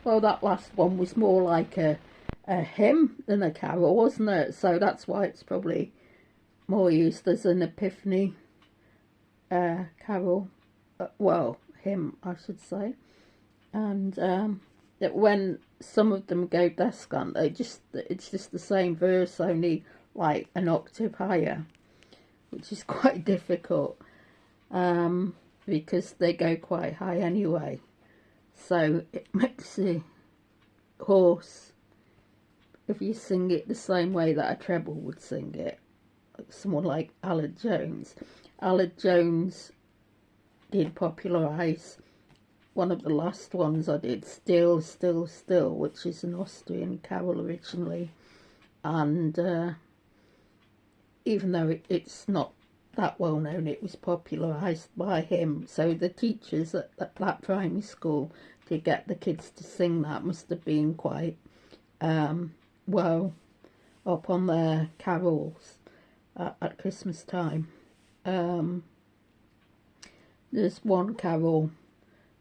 Well, that last one was more like a hymn than a carol, wasn't it? So that's why it's probably more used as an Epiphany carol. Well, hymn, I should say. And that when some of them go descant, it's just the same verse, only like an octave higher, which is quite difficult because they go quite high anyway. So it makes the hoarse if you sing it the same way that a treble would sing it. Like someone like Aled Jones. Aled Jones did popularise one of the last ones I did, Still, Still, Still, which is an Austrian carol originally. And even though it's not that well known, it was popularised by him. So the teachers at that primary school to get the kids to sing that must have been quite well up on their carols at Christmas time. There's one carol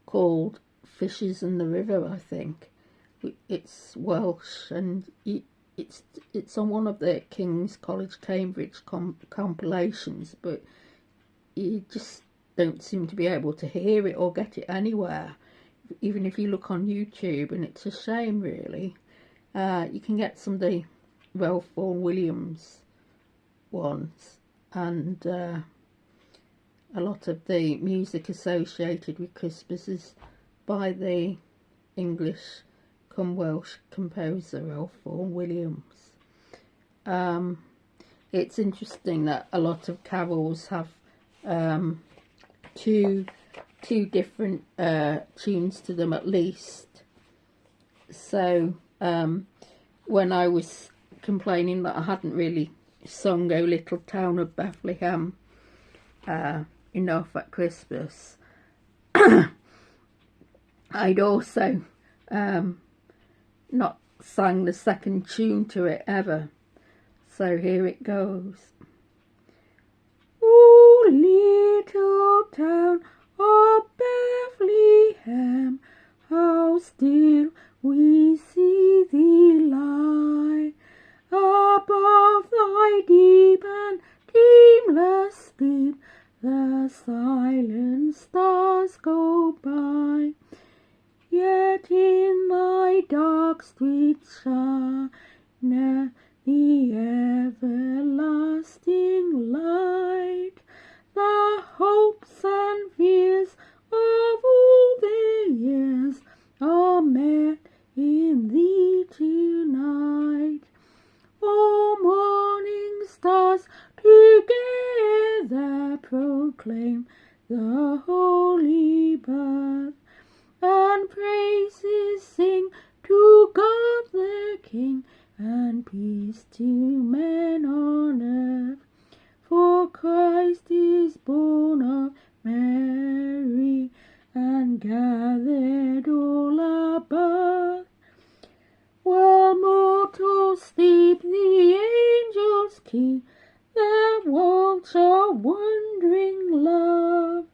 called Fishes in the River, I think. It's Welsh, and it's on one of the King's College Cambridge compilations, but you just don't seem to be able to hear it or get it anywhere, even if you look on YouTube, and it's a shame, really. You can get some of the Ralph Vaughan Williams ones, and a lot of the music associated with Christmas is by the English come Welsh composer Ralph Vaughan Williams. It's interesting that a lot of carols have two different tunes to them at least. So when I was complaining that I hadn't really sung O Little Town of Bethlehem enough at Christmas, I'd also not sang the second tune to it ever. So here it goes. Oh, little town of Bethlehem, how still we see thee lie above thy deep and dreamless sleep. The silent stars go by, yet in thy dark streets shineth the everlasting light. The hopes and fears of all the years are met in thee tonight. O morning stars together proclaim the holy birth, and praises sing to God the King, and peace to men on earth. For Christ is born of Mary, and gathered all above. While mortals sleep, the angels keep their watch of wondering love.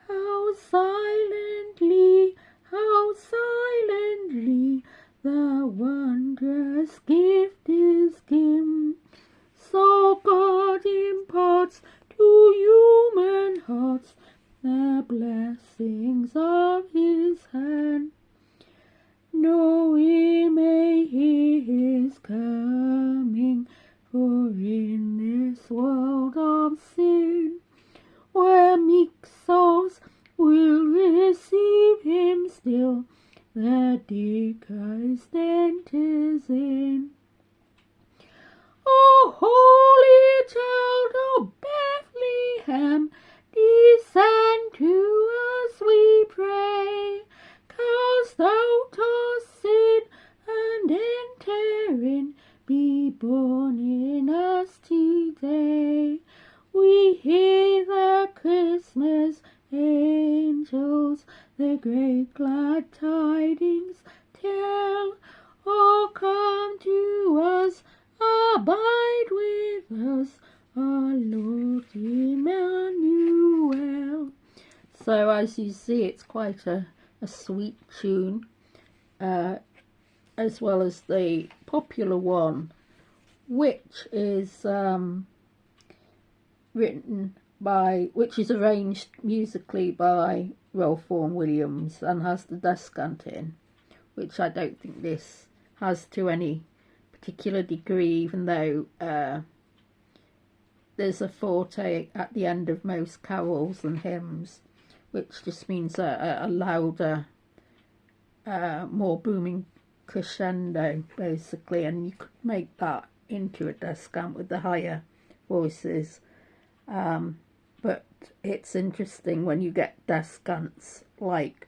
How silently the wondrous gift is given. So God imparts to human hearts the blessings of his hand. No, we may hear his coming, for in this world of sin, where meek souls will receive him still, the dear Christ enters in. O holy child of Bethlehem, descend to us, we pray. Cast out our sin and enter in, be born in us today. We hear the Christmas angels the great glad tidings tell. Oh, come to us, abide with us, our Lord Emmanuel. So as you see, it's quite a sweet tune, as well as the popular one, which is which is arranged musically by Ralph Vaughan Williams and has the descant in, which I don't think this has to any particular degree, even though there's a forte at the end of most carols and hymns, which just means a louder, more booming crescendo, basically, and you could make that into a descant with the higher voices. But it's interesting when you get descants like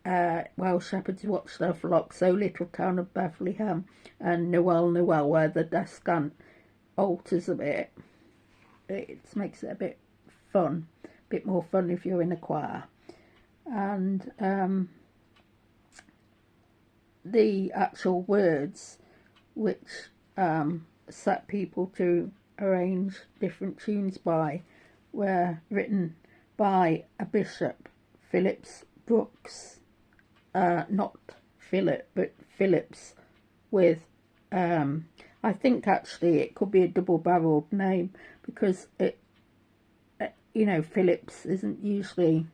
While Shepherds Watch Their Flocks, O Little Town of Bethlehem, and Noel, Noel, where the descant alters a bit. It makes it a bit fun, a bit more fun if you're in a choir. And the actual words, which set people to arrange different tunes by, were written by a bishop, Phillips Brooks, not Philip, but Phillips, with I think actually it could be a double-barreled name, because Phillips isn't usually,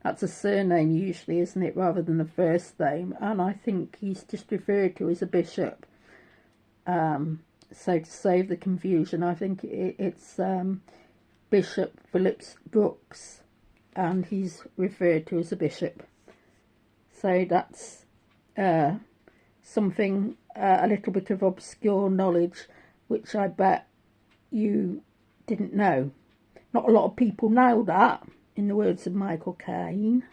that's a surname usually, isn't it, rather than a first name, and I think he's just referred to as a bishop. So to save the confusion, I think it's Bishop Phillips Brooks, and he's referred to as a bishop. So that's something, a little bit of obscure knowledge, which I bet you didn't know. Not a lot of people know that, in the words of Michael Caine.